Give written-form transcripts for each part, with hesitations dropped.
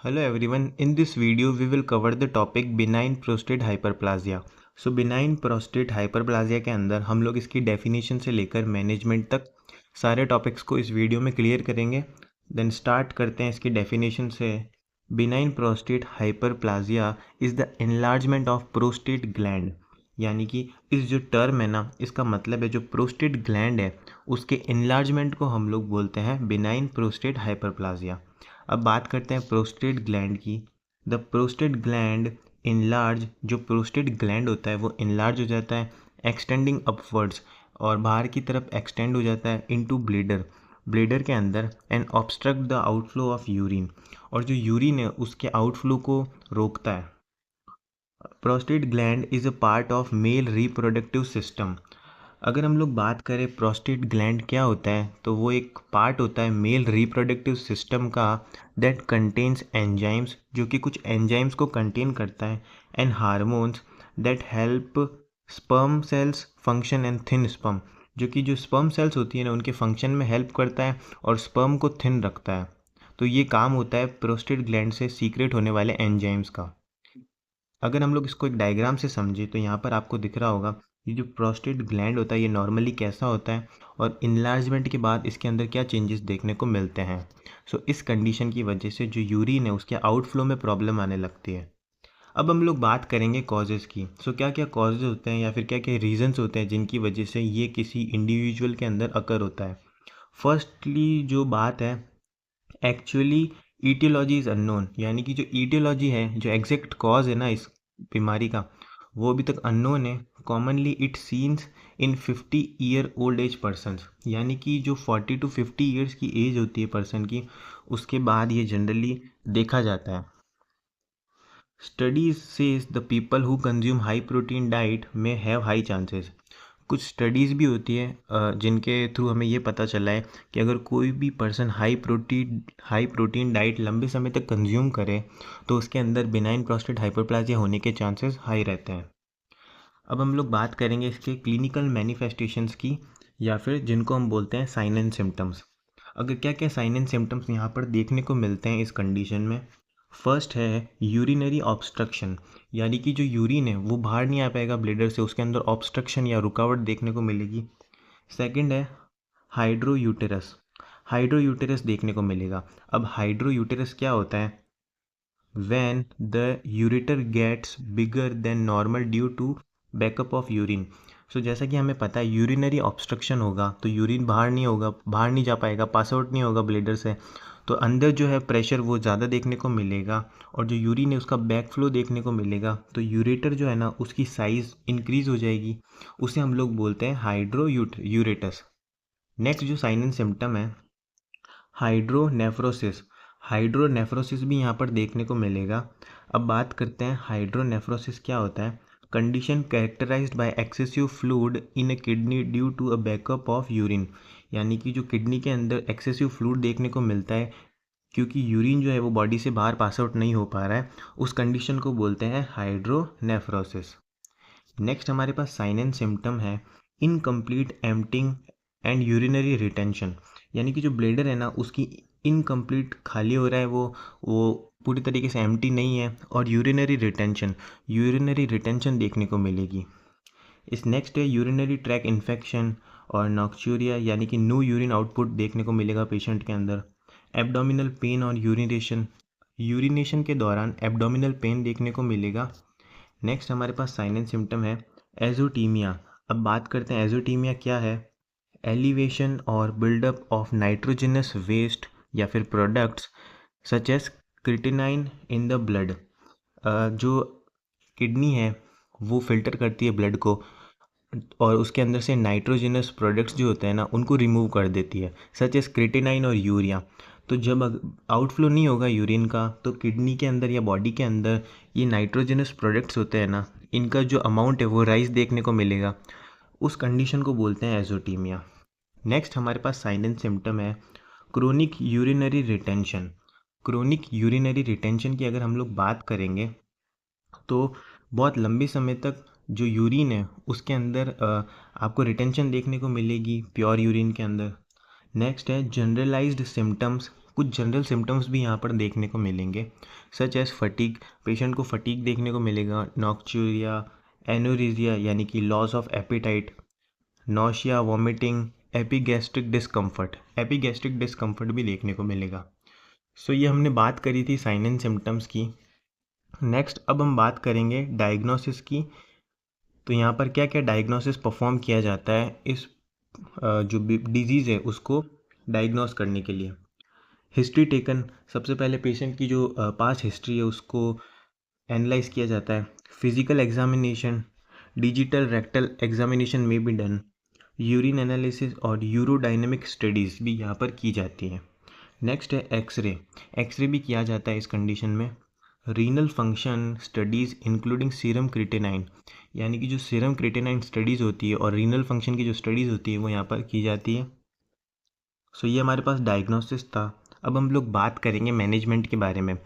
Hello everyone, in this video we will cover the topic benign prostate hyperplasia. So benign prostate hyperplasia के अंदर हम लोग इसकी definition से लेकर मैनेजमेंट तक सारे टॉपिक्स को इस वीडियो में क्लियर करेंगे। देन स्टार्ट करते हैं इसकी डेफिनेशन से। benign prostate hyperplasia is the enlargement of prostate gland, यानी कि इस जो टर्म है ना, इसका मतलब है जो प्रोस्टेट ग्लैंड है उसके enlargement को हम लोग बोलते हैं benign prostate hyperplasia। अब बात करते हैं प्रोस्टेट ग्लैंड की। द प्रोस्टेट ग्लैंड इनलार्ज, जो प्रोस्टेट ग्लैंड होता है वो इनलार्ज हो जाता है एक्सटेंडिंग अपवर्ड्स, और बाहर की तरफ एक्सटेंड हो जाता है इनटू ब्लेडर, ब्लेडर के अंदर, and obstruct the outflow of urine, और जो यूरिन है उसके आउटफ्लो को रोकता है। Prostate gland is a part of male reproductive system. अगर हम लोग बात करें प्रोस्टेट ग्लैंड क्या होता है, तो वो एक पार्ट होता है मेल रिप्रोडक्टिव सिस्टम का दैट कंटेन्स एंजाइम्स, जो कि कुछ एंजाइम्स को कंटेन करता है, and hormones that help sperm cells function and thin sperm, जो कि जो स्पर्म सेल्स होती है ना उनके फंक्शन में हेल्प करता है और स्पर्म को थिन रखता है। तो ये काम होता है प्रोस्टेट ग्लैंड से सीक्रेट होने वाले एंजाइम्स का। अगर हम लोग इसको एक डायग्राम से समझें तो यहाँ पर आपको दिख रहा होगा ये जो प्रोस्टेट ग्लैंड होता है ये नॉर्मली कैसा होता है, और इनलार्जमेंट के बाद इसके अंदर क्या चेंजेस देखने को मिलते हैं। इस कंडीशन की वजह से जो यूरिन है उसके आउटफ्लो में प्रॉब्लम आने लगती है। अब हम लोग बात करेंगे कॉजेज़ की। क्या क्या कॉजेज़ होते हैं या फिर क्या क्या रीजंस होते हैं जिनकी वजह से ये किसी इंडिविजुअल के अंदर अकर होता है। फर्स्टली जो बात है, एक्चुअली ईटियोलॉजी इज़ अननोन, यानी कि जो ईटियोलॉजी है, जो एग्जैक्ट कॉज है ना इस बीमारी का, वो अभी तक अननोन है। Commonly it scenes in 50 year old age persons, यानी कि जो 40 to 50 ईयर्स की एज होती है पर्सन की, उसके बाद ये जनरली देखा जाता है। Studies says the people who consume high protein diet में हैव हाई चांसेस। कुछ स्टडीज़ भी होती है जिनके थ्रू हमें ये पता चला है कि अगर कोई भी पर्सन हाई प्रोटीन डाइट लंबे समय तक कंज्यूम करे तो उसके अंदर बिनाइन प्रोस्टेट हाइपरप्लाजिया होने के चांसेस हाई रहते हैं। अब हम लोग बात करेंगे इसके क्लिनिकल मैनिफेस्टेशंस की, या फिर जिनको हम बोलते हैं साइन एंड सिम्टम्स। अगर क्या क्या साइन एंड सिम्टम्स यहाँ पर देखने को मिलते हैं इस कंडीशन में। फर्स्ट है यूरिनरी ऑब्स्ट्रक्शन, यानी कि जो यूरिन है वो बाहर नहीं आ पाएगा ब्लेडर से, उसके अंदर ऑब्स्ट्रक्शन या रुकावट देखने को मिलेगी। सेकंड है हाइड्रो यूटेरस, हाइड्रो यूटेरस देखने को मिलेगा। अब हाइड्रो यूटेरस क्या होता है, when the ureter gets bigger than normal due to backup of urine. जैसा कि हमें पता है यूरिनरी ऑब्स्ट्रक्शन होगा तो यूरिन बाहर नहीं होगा, बाहर नहीं जा पाएगा, पास आउट नहीं होगा ब्लेडर से, तो अंदर जो है प्रेशर वो ज़्यादा देखने को मिलेगा, और जो यूरिन है उसका बैक फ्लो देखने को मिलेगा, तो यूरेटर जो है ना उसकी साइज़ इंक्रीज़ हो जाएगी, उसे हम लोग बोलते हैं हाइड्रो यूरेटस। नेक्स्ट जो साइन एंड सिम्टम है हाइड्रोनेफ्रोसिस, हाइड्रोनेफ्रोसिस भी यहाँ पर देखने को मिलेगा। अब बात करते हैं हाइड्रोनेफ्रोसिस क्या होता है। Condition characterised by excessive fluid in a kidney due to a backup of urine, यानी कि जो किडनी के अंदर एक्सेसिव फ्लूइड देखने को मिलता है क्योंकि यूरिन जो है वो बॉडी से बाहर पास आउट नहीं हो पा रहा है, उस कंडीशन को बोलते हैं हाइड्रोनेफ्रोसिस। नेक्स्ट हमारे पास साइन एंड सिम्टम है incomplete emptying and urinary retention, यानी कि जो ब्लेडर है ना उसकी इनकम्प्लीट खाली हो रहा है, वो पूरी तरीके से एम्प्टी नहीं है, और यूरिनरी रिटेंशन देखने को मिलेगी। इस नेक्स्ट है यूरिनरी ट्रैक इन्फेक्शन और नॉक्चूरिया, यानी कि नो यूरिन आउटपुट देखने को मिलेगा पेशेंट के अंदर। एब्डोमिनल पेन और यूरिनेशन के दौरान एब्डोमिनल पेन देखने को मिलेगा। नेक्स्ट हमारे पास साइन एंड सिम्टम है एजोटीमिया। अब बात करते हैं एजोटीमिया क्या है। एलिवेशन और बिल्डअप ऑफ नाइट्रोजनस वेस्ट या फिर products such as creatinine in the blood, जो किडनी है वो फिल्टर करती है ब्लड को, और उसके अंदर से नाइट्रोजनस प्रोडक्ट्स जो होते हैं ना उनको रिमूव कर देती है, सच एज क्रिटिनाइन और यूरिया। तो जब आउटफ्लो नहीं होगा यूरिन का तो किडनी के अंदर या बॉडी के अंदर ये नाइट्रोजनस प्रोडक्ट्स होते हैं ना, इनका जो अमाउंट है वो राइज देखने को मिलेगा, उस कंडीशन को बोलते हैं एजोटीमिया। नेक्स्ट हमारे पास साइन एंड सिम्टम है chronic urinary retention. Chronic urinary retention की अगर हम लोग बात करेंगे तो बहुत लंबे समय तक जो यूरिन है उसके अंदर आपको रिटेंशन देखने को मिलेगी प्योर यूरिन के अंदर। नेक्स्ट है जनरलाइज्ड सिम्टम्स कुछ जनरल सिम्टम्स भी यहाँ पर देखने को मिलेंगे, सच एज फटीग। पेशेंट को फटीग देखने को मिलेगा, नॉक्चूरिया, एनोरेजिया यानी कि loss of appetite, nausea, vomiting, epigastric discomfort भी देखने को मिलेगा। सो ये हमने बात करी थी साइन एंड सिम्टम्स की। नेक्स्ट अब हम बात करेंगे डायग्नोसिस की। तो यहाँ पर क्या क्या डायग्नोसिस परफॉर्म किया जाता है इस जो डिजीज़ है उसको डायग्नोस करने के लिए। हिस्ट्री टेकन, सबसे पहले पेशेंट की जो पास्ट हिस्ट्री है उसको एनालाइज किया जाता है। Physical examination, digital rectal examination में भी डन। यूरिन एनालिसिस और यूरोडायनेमिक स्टडीज़ भी यहाँ पर की जाती हैं। नेक्स्ट है एक्सरे। एक्सरे भी किया जाता है इस कंडीशन में। Renal function studies including serum creatinine, यानी कि जो सीरम क्रिएटिनिन स्टडीज़ होती है और रीनल फंक्शन की जो स्टडीज़ होती है वो यहाँ पर की जाती है। सो ये हमारे पास डायग्नोसिस था। अब हम लोग बात करेंगे मैनेजमेंट के बारे में।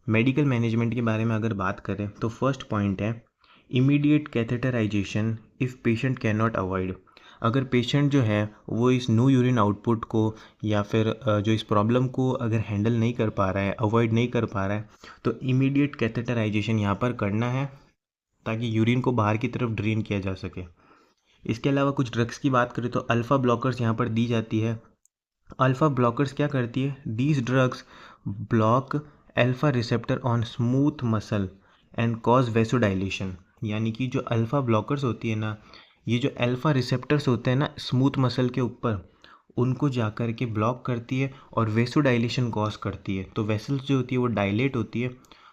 मेडिकल मैनेजमेंट के बारे में अगर बात करें तो फर्स्ट पॉइंट है immediate catheterisation if patient can not avoid. अगर पेशेंट जो है वो इस नो यूरिन आउटपुट को या फिर जो इस प्रॉब्लम को अगर हैंडल नहीं कर पा रहा है, अवॉइड नहीं कर पा रहा है, तो इमीडिएट कैथेटराइजेशन यहाँ पर करना है ताकि यूरिन को बाहर की तरफ ड्रेन किया जा सके। इसके अलावा कुछ ड्रग्स की बात करें तो अल्फ़ा ब्लॉकर्स यहाँ पर दी जाती है। अल्फ़ा ब्लॉकर्स क्या करती है? These drugs block alpha receptor on smooth muscle and cause vasodilation. यानी कि जो अल्फ़ा ब्लॉकर्स होती है ना, ये जो अल्फ़ा रिसेप्टर्स होते हैं ना स्मूथ मसल के ऊपर, उनको जा कर के ब्लॉक करती है और वेसोडाइलेशन कॉज करती है। तो वेसल्स जो होती है वो डायलेट होती है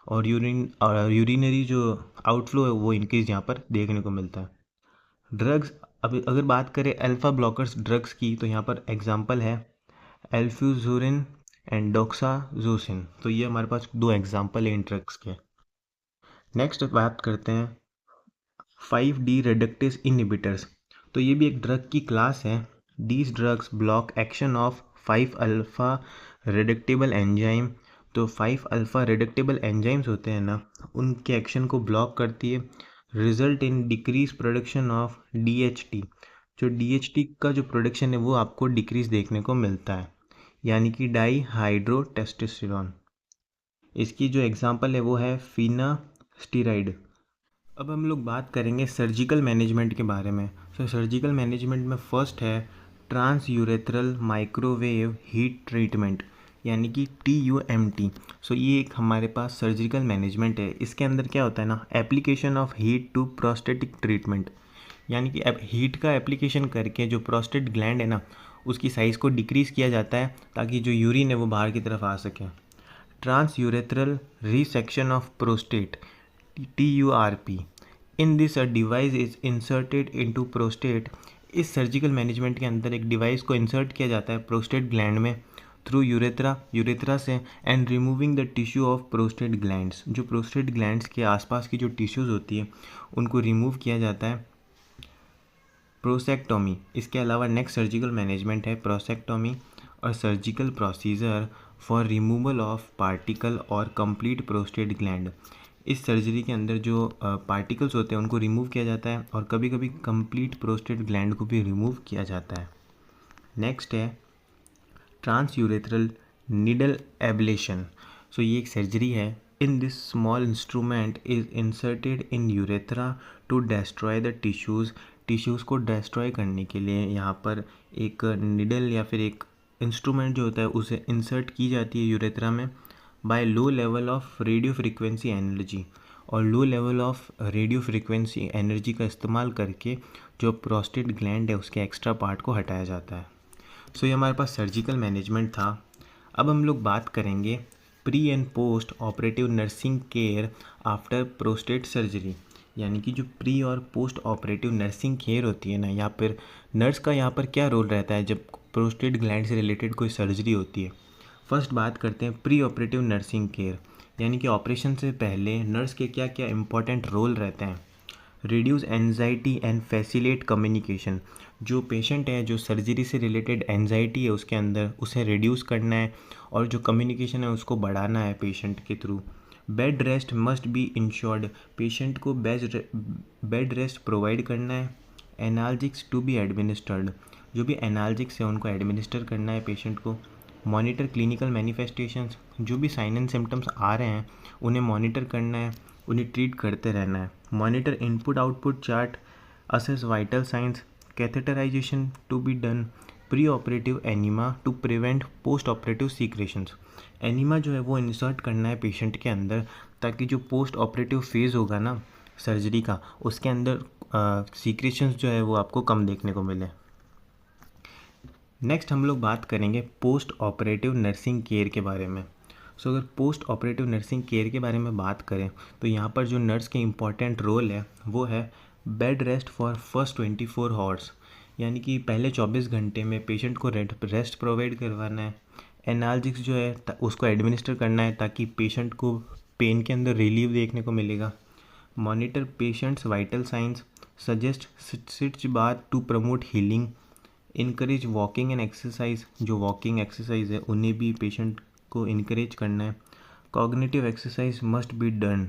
और यूरिनरी जो आउटफ्लो है वो इंक्रीज यहाँ पर देखने को मिलता है। ड्रग्स, अब अगर बात करें अल्फ़ा ब्लॉकर्स ड्रग्स की, तो यहाँ पर एग्जांपल है एल्फ्यूजुरिन एंड डोक्साजोसिन। तो ये हमारे पास दो एग्जांपल है इन ड्रग्स के। नेक्स्ट बात करते हैं 5D रेडक्टेज इनहिबिटर्स। तो ये भी एक ड्रग की क्लास है। These drugs block action of 5 alpha reductase enzyme. तो 5 अल्फ़ा रेडक्टेबल एंजाइम्स होते हैं ना, उनके एक्शन को ब्लॉक करती है। Result in decrease production of DHT। जो DHT का जो प्रोडक्शन है वो आपको डिक्रीज देखने को मिलता है, यानी कि डाई हाइड्रो टेस्टोस्टेरोन। इसकी जो एग्जांपल है वो है फिनास्टिराइड। अब हम लोग बात करेंगे सर्जिकल मैनेजमेंट के बारे में। सो सर्जिकल मैनेजमेंट में फर्स्ट है trans urethral microwave heat treatment, यानी कि TUMT। सो ये एक हमारे पास सर्जिकल मैनेजमेंट है। इसके अंदर क्या होता है ना, application of heat to prostatic treatment, यानी कि अब हीट का एप्लीकेशन करके जो प्रोस्टेट ग्लैंड है ना उसकी साइज़ को डिक्रीज़ किया जाता है ताकि जो यूरिन है वो बाहर की तरफ आ सके। Trans urethral resection of prostate, TURP। In this a device is inserted into prostate. इस सर्जिकल मैनेजमेंट के अंदर एक डिवाइस को इंसर्ट किया जाता है प्रोस्टेट ग्लैंड में थ्रू यूरेथ्रा से, and removing the tissue of prostate glands. जो प्रोस्टेट ग्लैंड्स के आसपास की जो टिश्यूज़ होती है उनको रिमूव किया जाता है। प्रोसेक्टोमी, इसके अलावा नेक्स्ट सर्जिकल मैनेजमेंट है प्रोसेक्टोमी और surgical procedure for removal of particle और कंप्लीट प्रोस्टेट ग्लैंड। इस सर्जरी के अंदर जो पार्टिकल्स होते हैं उनको रिमूव किया जाता है और कभी कभी कंप्लीट प्रोस्टेट ग्लैंड को भी रिमूव किया जाता है। नेक्स्ट है trans urethral needle ablation. So ये एक सर्जरी है। In this small instrument is inserted in urethra to destroy the tissues को डेस्ट्रॉय करने के लिए यहाँ पर एक निडल या फिर एक इंस्ट्रूमेंट जो होता है उसे इंसर्ट की जाती है यूरेथ्रा में by low level of radio frequency energy. और low level of radio frequency energy का इस्तेमाल करके जो प्रोस्टेट ग्लैंड है उसके एक्स्ट्रा पार्ट को हटाया जाता है। सो ये हमारे पास सर्जिकल मैनेजमेंट था। अब हम लोग बात करेंगे pre and post operative nursing care after prostate surgery, यानी कि जो प्री और पोस्ट ऑपरेटिव नर्सिंग केयर होती है ना, यहाँ पर नर्स का यहाँ पर क्या रोल रहता है जब प्रोस्टेट ग्लैंड से रिलेटेड कोई सर्जरी होती है। फर्स्ट बात करते हैं प्री ऑपरेटिव नर्सिंग केयर, यानी कि ऑपरेशन से पहले नर्स के क्या क्या इंपॉर्टेंट रोल रहते हैं। Reduce anxiety and facilitate communication. जो पेशेंट है, जो सर्जरी से रिलेटेड एंजाइटी है उसके अंदर, उसे रिड्यूस करना है और जो कम्युनिकेशन है उसको बढ़ाना है पेशेंट के through. Bed rest must be insured. Patient को बेड रेस्ट प्रोवाइड करना है। एनाल्जिक्स टू बी एडमिनिस्टर्ड। जो भी एनाल्जिक्स है उनको एडमिनिस्टर करना है पेशेंट को। मॉनिटर क्लिनिकल मैनिफेस्टेशंस, जो भी साइन एंड सिम्टम्स आ रहे हैं उन्हें मॉनिटर करना है, उन्हें ट्रीट करते रहना है। Monitor input output chart, assess vital signs, catheterisation to be done, pre operative enema to prevent post operative secretions. Enema जो है वो इंसर्ट करना है पेशेंट के अंदर, ताकि जो पोस्ट ऑपरेटिव फेज़ होगा ना सर्जरी का, उसके अंदर सीक्रेशंस जो है वो आपको कम देखने को मिले। नेक्स्ट हम लोग बात करेंगे पोस्ट ऑपरेटिव नर्सिंग केयर के बारे में। सो अगर पोस्ट ऑपरेटिव नर्सिंग केयर के बारे में बात करें तो यहाँ पर जो नर्स के इम्पॉर्टेंट रोल है वो है bed rest for first 24 hours, यानी कि पहले 24 घंटे में पेशेंट को रेस्ट प्रोवाइड करवाना है। एनाल्जिक्स जो है उसको एडमिनिस्टर करना है ताकि पेशेंट को पेन के अंदर रिलीफ देखने को मिलेगा। Monitor patients vital signs, suggest sitz bath to promote healing, encourage walking and exercise, जो वॉकिंग एक्सरसाइज है उन्हें भी पेशेंट को इनकरेज करना है। Cognitive exercise must be done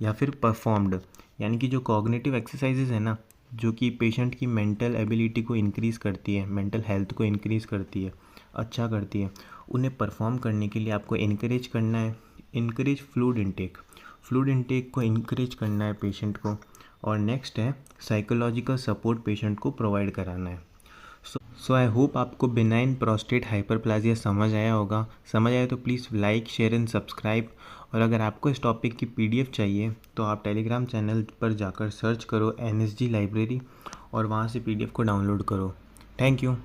या फिर परफॉर्म्ड, यानी कि जो कॉग्निटिव एक्सरसाइजेज है ना, जो कि पेशेंट की मेंटल एबिलिटी को इंक्रीज़ करती है, मेंटल हेल्थ को इंक्रीज़ करती है, अच्छा करती है, उन्हें परफॉर्म करने के लिए आपको इनकरेज करना है। इनकरेज फ्लूइड इनटेक को इनकरेज करना है पेशेंट को। और नेक्स्ट है साइकोलॉजिकल सपोर्ट पेशेंट को प्रोवाइड कराना है। सो आई होप आपको बिनाइन प्रोस्टेट हाइपरप्लाजिया समझ आया होगा। समझ आया तो please like share and subscribe. और अगर आपको इस टॉपिक की PDF चाहिए तो आप टेलीग्राम चैनल पर जाकर सर्च करो NSG लाइब्रेरी और वहाँ से PDF को डाउनलोड करो। Thank you.